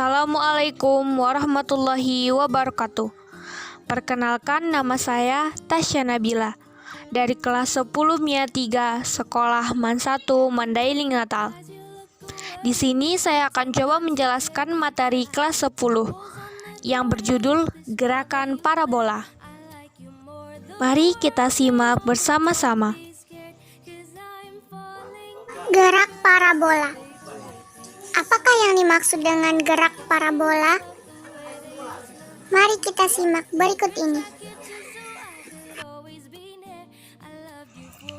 Assalamualaikum warahmatullahi wabarakatuh. Perkenalkan, nama saya Tasya Nabila dari kelas 10 MIA 3 Sekolah MAN 1 Mandailing Natal. Di sini saya akan coba menjelaskan materi kelas 10 yang berjudul Gerakan Parabola. Mari kita simak bersama-sama. Gerak parabola. Apakah yang dimaksud dengan gerak parabola? Mari kita simak berikut ini.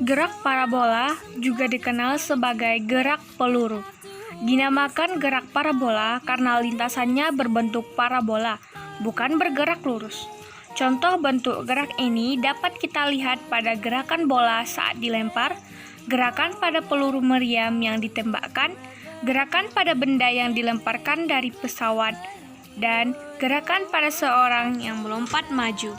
Gerak parabola juga dikenal sebagai gerak peluru. Dinamakan gerak parabola karena lintasannya berbentuk parabola, bukan bergerak lurus. Contoh bentuk gerak ini dapat kita lihat pada gerakan bola saat dilempar, gerakan pada peluru meriam yang ditembakkan, gerakan pada benda yang dilemparkan dari pesawat, dan gerakan pada seorang yang melompat maju.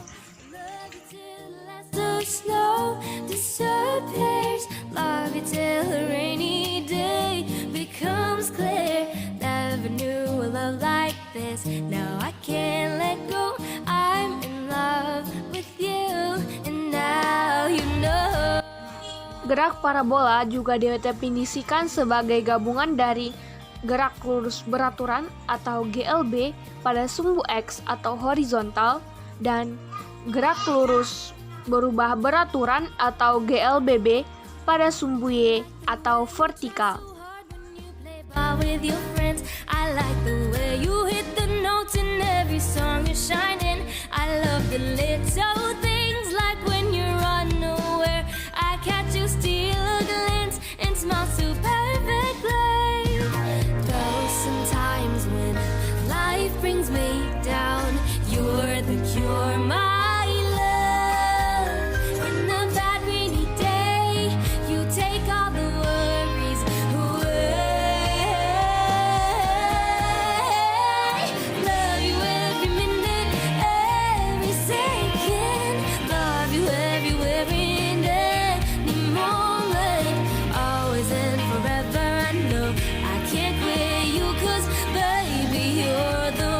Gerak parabola juga didefinisikan sebagai gabungan dari gerak lurus beraturan atau GLB pada sumbu X atau horizontal dan gerak lurus berubah beraturan atau GLBB pada sumbu Y atau vertikal. Brings me down, you're the cure, my love. In a bad rainy day, you take all the worries away. Love you every minute, every second. Love you everywhere in any moment. Always and forever, I know I can't quit you, 'cause baby, you're the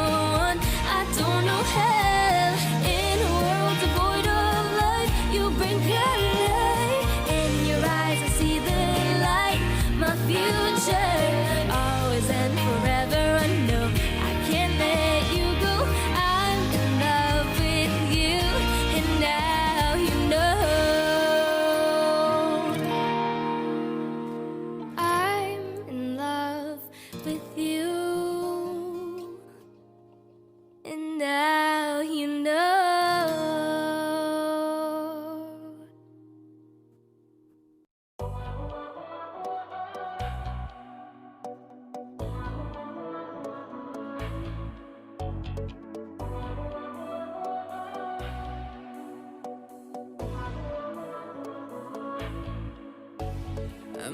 hell in a world devoid of light. You bring light in your eyes. I see the light, my future, always and forever. I know I can't let you go. I'm in love with you, and now you know. I'm in love with you. Now you know.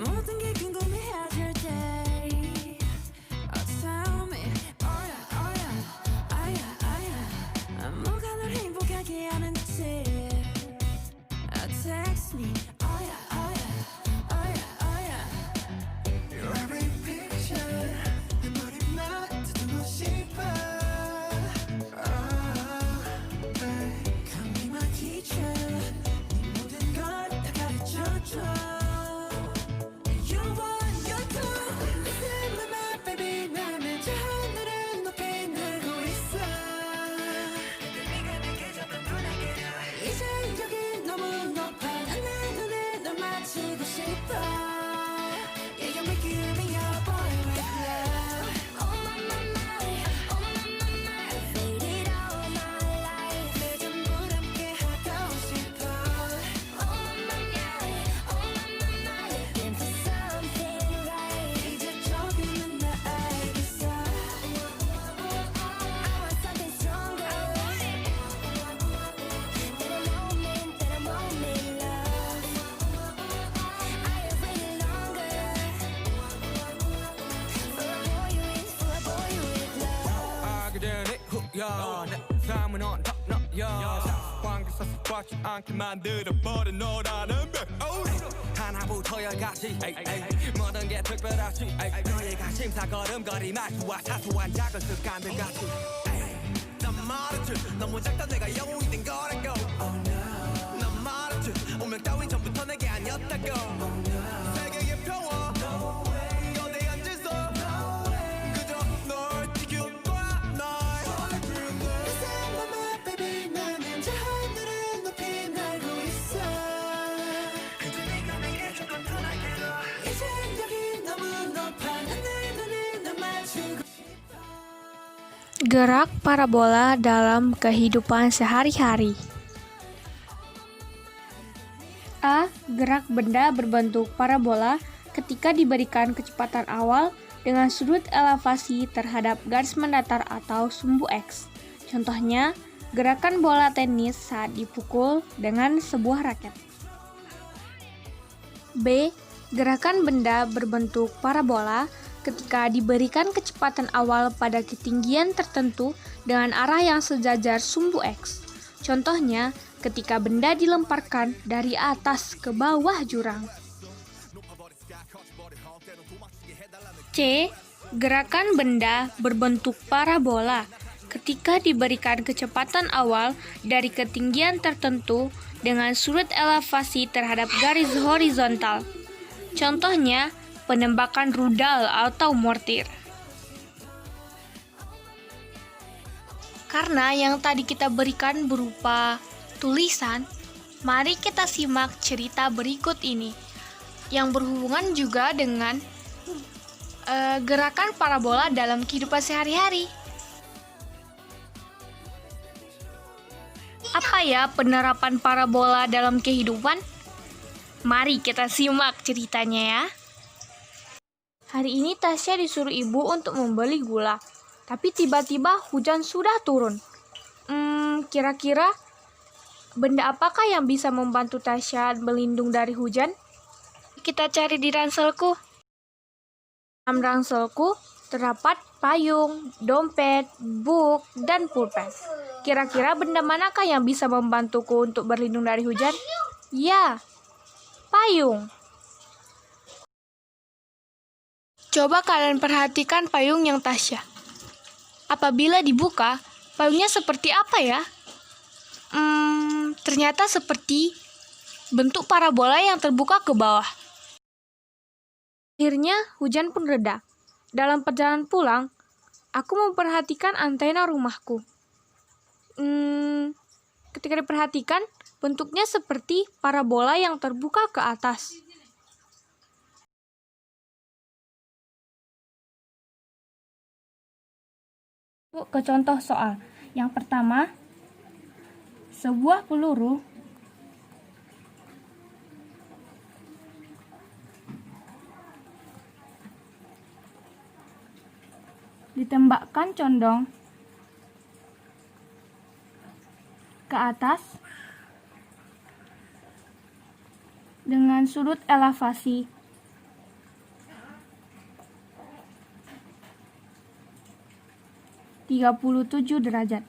모든 게 궁금해하실 때 tell me, oh yeah, 뭐가 널 행복하게 하는지 text me, oh yeah. Your every picture, 내 머리만 듣고 싶어. Come be my teacher, 네 모든 걸 다 가르쳐줘. 내 삶은 on top 너야 관계사 습관치 않게 만들어버린 너라는 백 하나부터야 같이 모든 게 특별하지 너의 관심사 걸음걸이 말투와 사소한 작은 습관들 같이 난 말했지 너무 작다 내가 영웅이 된 거라고 난 말했지 운명 따윈 전부터 내게 아니었다고 세계의 평화 거대한 질서 그저 널 지킬 거야 날 baby 나는 저 하늘을 높이 날고 있어 그저 네가 내게 조금 더 날개로 이제 여기 너무 높아 내 눈이 널 맞추고 Gerak parabola dalam kehidupan sehari-hari. A. Gerak benda berbentuk parabola ketika diberikan kecepatan awal dengan sudut elevasi terhadap garis mendatar atau sumbu X. Contohnya, gerakan bola tenis saat dipukul dengan sebuah raket. B. Gerakan benda berbentuk parabola ketika diberikan kecepatan awal pada ketinggian tertentu dengan arah yang sejajar sumbu X. Contohnya, ketika benda dilemparkan dari atas ke bawah jurang. C. Gerakan benda berbentuk parabola ketika diberikan kecepatan awal dari ketinggian tertentu dengan sudut elevasi terhadap garis horizontal. Contohnya, penembakan rudal atau mortir. Karena yang tadi kita berikan berupa tulisan, mari kita simak cerita berikut ini yang berhubungan juga dengan gerakan parabola dalam kehidupan sehari-hari. Apa ya penerapan parabola dalam kehidupan? Mari kita simak ceritanya ya. Hari ini Tasya disuruh ibu untuk membeli gula, tapi tiba-tiba hujan sudah turun. Kira-kira benda apakah yang bisa membantu Tasya berlindung dari hujan? Kita cari di ranselku. Dalam ranselku terdapat payung, dompet, book, dan pulpen. Kira-kira benda manakah yang bisa membantuku untuk berlindung dari hujan? Ya, payung. Coba kalian perhatikan payung yang Tasya. Apabila dibuka, payungnya seperti apa ya? Ternyata seperti bentuk parabola yang terbuka ke bawah. Akhirnya hujan pun reda. Dalam perjalanan pulang, aku memperhatikan antena rumahku. Ketika diperhatikan, bentuknya seperti parabola yang terbuka ke atas. Ke contoh soal. Yang pertama, sebuah peluru ditembakkan condong ke atas dengan sudut elevasi 37 derajat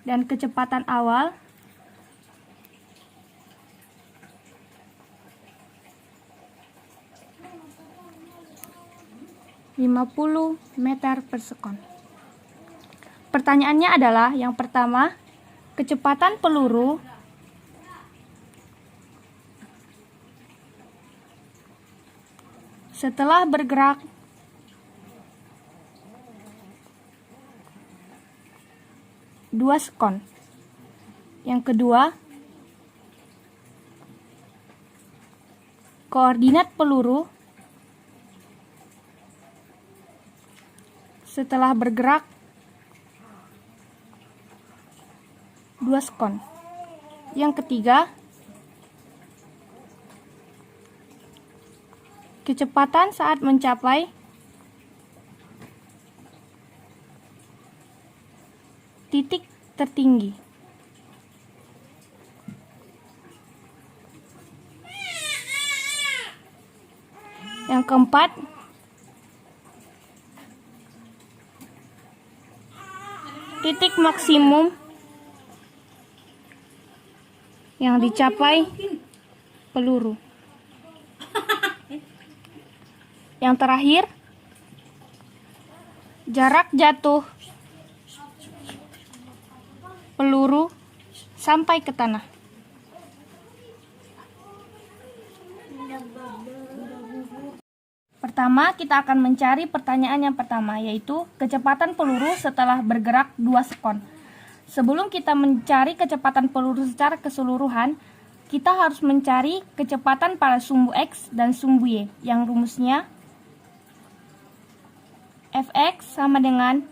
dan kecepatan awal 50 meter per sekon. Pertanyaannya adalah yang pertama, kecepatan peluru setelah bergerak dua sekon. Yang kedua, koordinat peluru setelah bergerak 2 sekon. Yang ketiga, kecepatan saat mencapai titik tertinggi. Yang keempat, titik maksimum yang dicapai peluru. Yang terakhir, jarak jatuh peluru sampai ke tanah. Pertama, kita akan mencari pertanyaan yang pertama, yaitu kecepatan peluru setelah bergerak 2 sekon. Sebelum kita mencari kecepatan peluru secara keseluruhan, kita harus mencari kecepatan pada sumbu X dan sumbu Y, yang rumusnya Fx sama dengan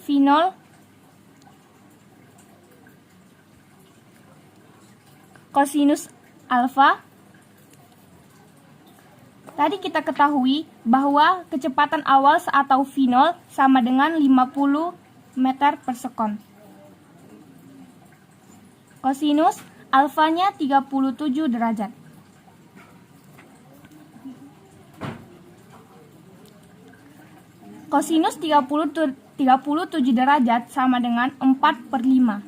V0 kosinus alfa. Tadi kita ketahui bahwa kecepatan awal atau V0 sama dengan 50 meter per sekon. Kosinus alfanya 37 derajat. Kosinus 37 derajat sama dengan 4/5.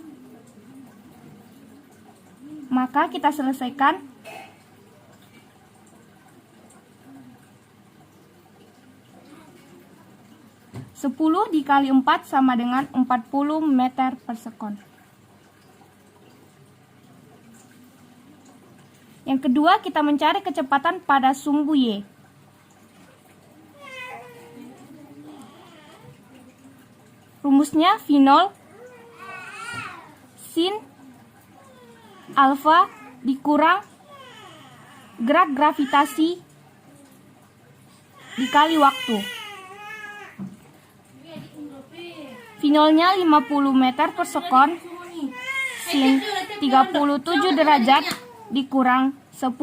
Maka kita selesaikan. Sepuluh dikali 4 sama dengan 40 meter per sekon. Yang kedua, kita mencari kecepatan pada sumbu Y. Rumusnya V0 sin alfa dikurang gerak gravitasi dikali waktu. V0-nya 50 meter per sekon sin 37 derajat dikurang 10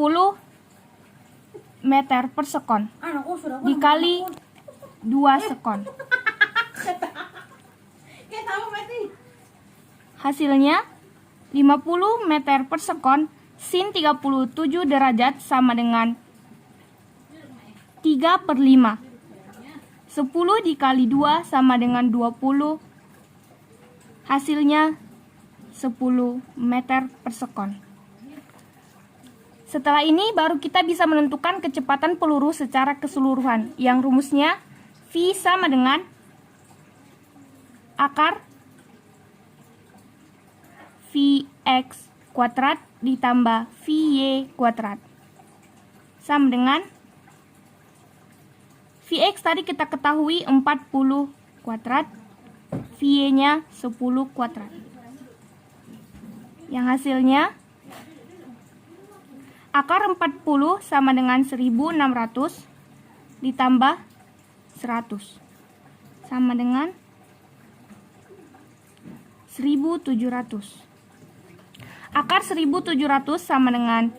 meter per sekon dikali 2 sekon. Hasilnya 50 meter per sekon sin 37 derajat sama dengan 3/5. 10 dikali 2 sama dengan 20. Hasilnya 10 meter per sekon. Setelah ini baru kita bisa menentukan kecepatan peluru secara keseluruhan, yang rumusnya V sama dengan akar Vx kuadrat ditambah Vy kuadrat sama dengan Vx tadi kita ketahui 40 kuadrat, Vy-nya 10 kuadrat. Yang hasilnya akar 40 sama dengan 1600 ditambah 100 sama dengan 1700. Akar 1700 sama dengan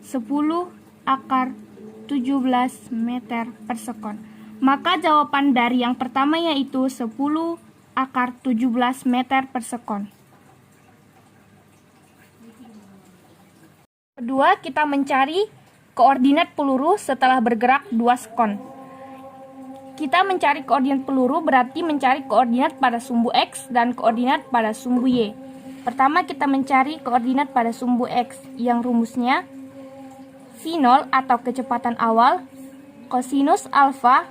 10 akar 17 meter per sekon. Maka jawaban dari yang pertama yaitu 10 akar 17 meter per sekon. Kedua, kita mencari koordinat peluru setelah bergerak 2 sekon. Kita mencari koordinat peluru berarti mencari koordinat pada sumbu X dan koordinat pada sumbu Y. Pertama, kita mencari koordinat pada sumbu X, yang rumusnya V0 atau kecepatan awal kosinus alfa.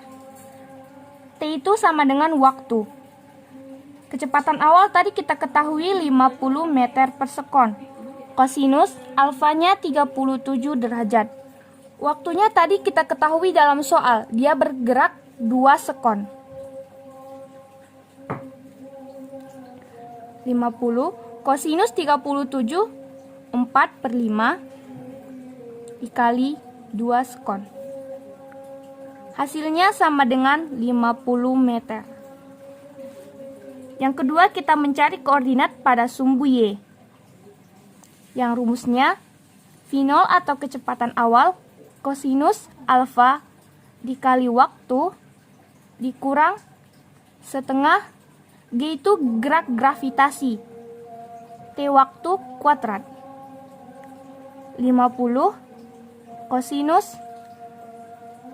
T itu sama dengan waktu. Kecepatan awal tadi kita ketahui 50 meter per sekon. Kosinus alfanya 37 derajat. Waktunya tadi kita ketahui dalam soal, dia bergerak 2 sekon. 50 kosinus 37 4/5 dikali 2 sekon. Hasilnya sama dengan 50 meter. Yang kedua, kita mencari koordinat pada sumbu Y, yang rumusnya V0 atau kecepatan awal kosinus alfa dikali waktu dikurang setengah G itu gerak gravitasi, T waktu kuadrat. 50 kosinus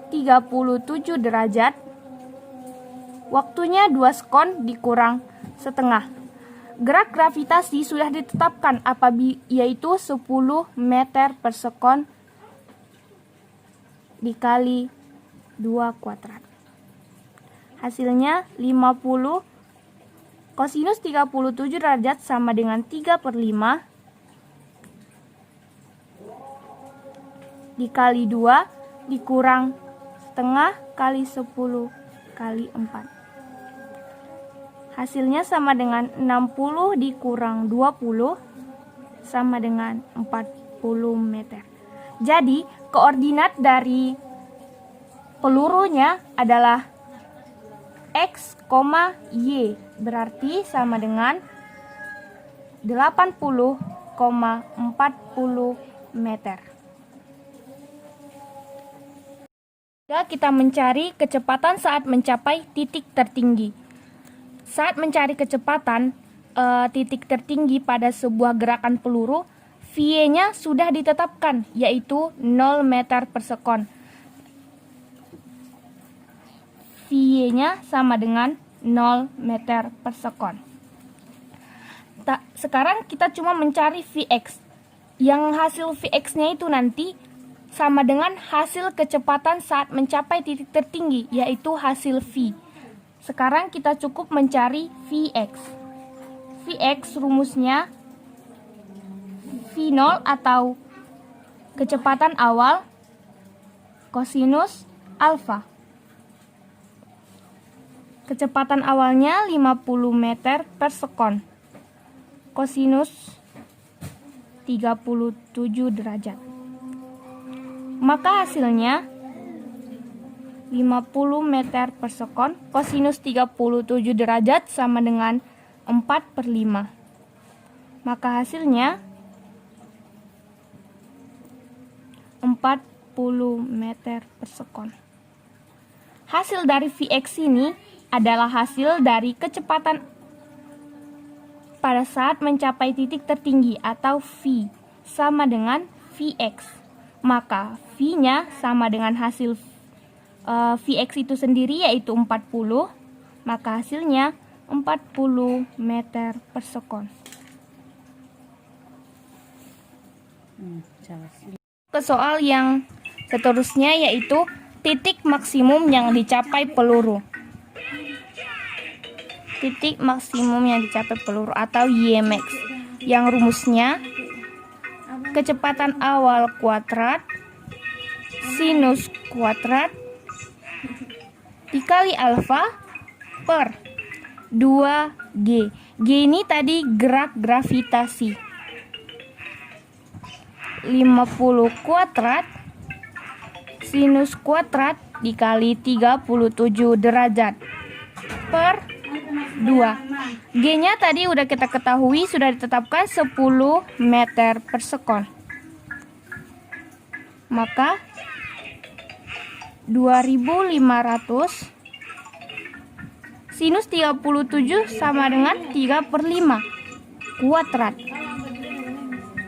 37 derajat, waktunya 2 sekon dikurang setengah. Gerak gravitasi sudah ditetapkan yaitu 10 meter per sekon dikali 2 kuadrat. Hasilnya 50 kosinus 37 derajat sama dengan 3/5 dikali 2 dikurang setengah kali 10 kali 4. Hasilnya sama dengan 60 dikurang 20 sama dengan 40 meter. Jadi koordinat dari pelurunya adalah X, Y, berarti sama dengan 80,40 meter. Jika kita mencari kecepatan saat mencapai titik tertinggi. Saat mencari kecepatan titik tertinggi pada sebuah gerakan peluru, V-nya sudah ditetapkan, yaitu 0 meter per sekon. V-nya sama dengan 0 meter per sekon. Sekarang kita cuma mencari Vx. Yang hasil Vx-nya itu nanti sama dengan hasil kecepatan saat mencapai titik tertinggi, yaitu hasil V. Sekarang kita cukup mencari Vx. Vx rumusnya V0 atau kecepatan awal kosinus alfa. Kecepatan awalnya 50 meter per sekon. Kosinus 37 derajat. Maka hasilnya 50 meter per sekon kosinus 37 derajat sama dengan 4/5. Maka hasilnya 40 meter per sekon. Hasil dari Vx ini adalah hasil dari kecepatan pada saat mencapai titik tertinggi atau V sama dengan Vx. Maka V-nya sama dengan hasil Vx itu sendiri yaitu 40. Maka hasilnya 40 meter per sekon. Ke soal yang seterusnya yaitu titik maksimum yang dicapai peluru. Titik maksimum yang dicapai peluru atau Ymax, yang rumusnya kecepatan awal kuadrat sinus kuadrat dikali alfa per 2G. G ini tadi gerak gravitasi. 50 kuadrat sinus kuadrat dikali 37 derajat per 2. G-nya tadi udah kita ketahui sudah ditetapkan 10 meter per sekon. Maka 2500 sinus 37 sama dengan 3/5 kuadrat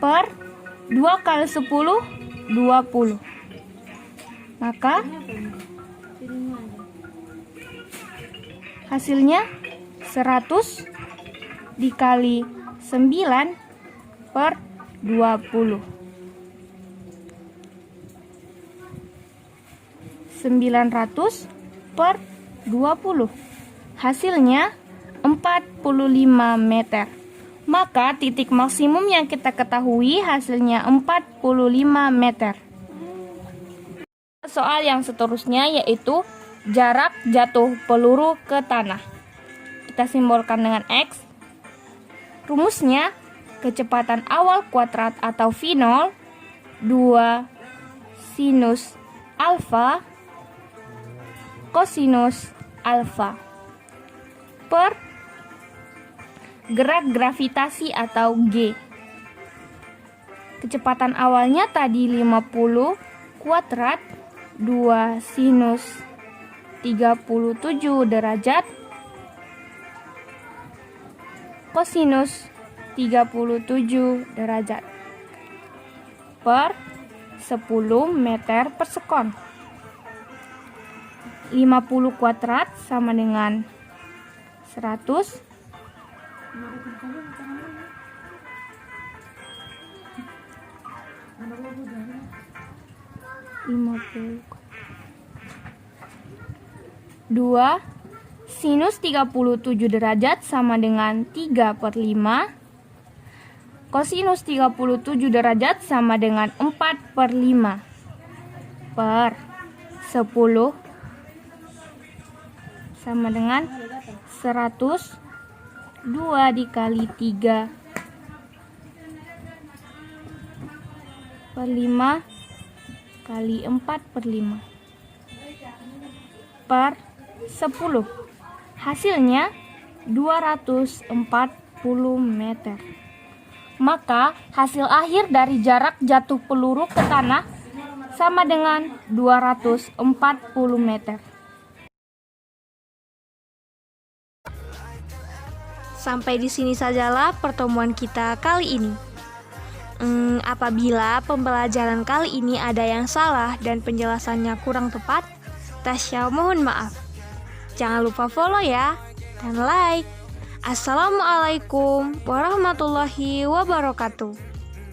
per 2 kali 10 20. Maka hasilnya 100 dikali 9 per 20. 900 per 20. Hasilnya 45 meter. Maka titik maksimum yang kita ketahui hasilnya 45 meter. Soal yang seterusnya yaitu jarak jatuh peluru ke tanah. Kita simbolkan dengan X. Rumusnya kecepatan awal kuadrat atau V0 2 sinus alfa kosinus alfa per gerak gravitasi atau G. Kecepatan awalnya tadi 50 kuadrat 2 sinus 37 derajat kosinus 37 derajat per 10 meter per sekon. 50 kuadrat sama dengan 100 50 2. Sinus 37 derajat sama dengan 3/5. Kosinus 37 derajat sama dengan 4/5 per 10 sama dengan 100. 2 dikali 3 per 5 kali 4/5 per 10. Hasilnya 240 meter. Maka hasil akhir dari jarak jatuh peluru ke tanah sama dengan 240 meter. Sampai di sini sajalah pertemuan kita kali ini. Apabila pembelajaran kali ini ada yang salah dan penjelasannya kurang tepat, Tasya mohon maaf. Jangan lupa follow ya, dan like. Assalamualaikum warahmatullahi wabarakatuh.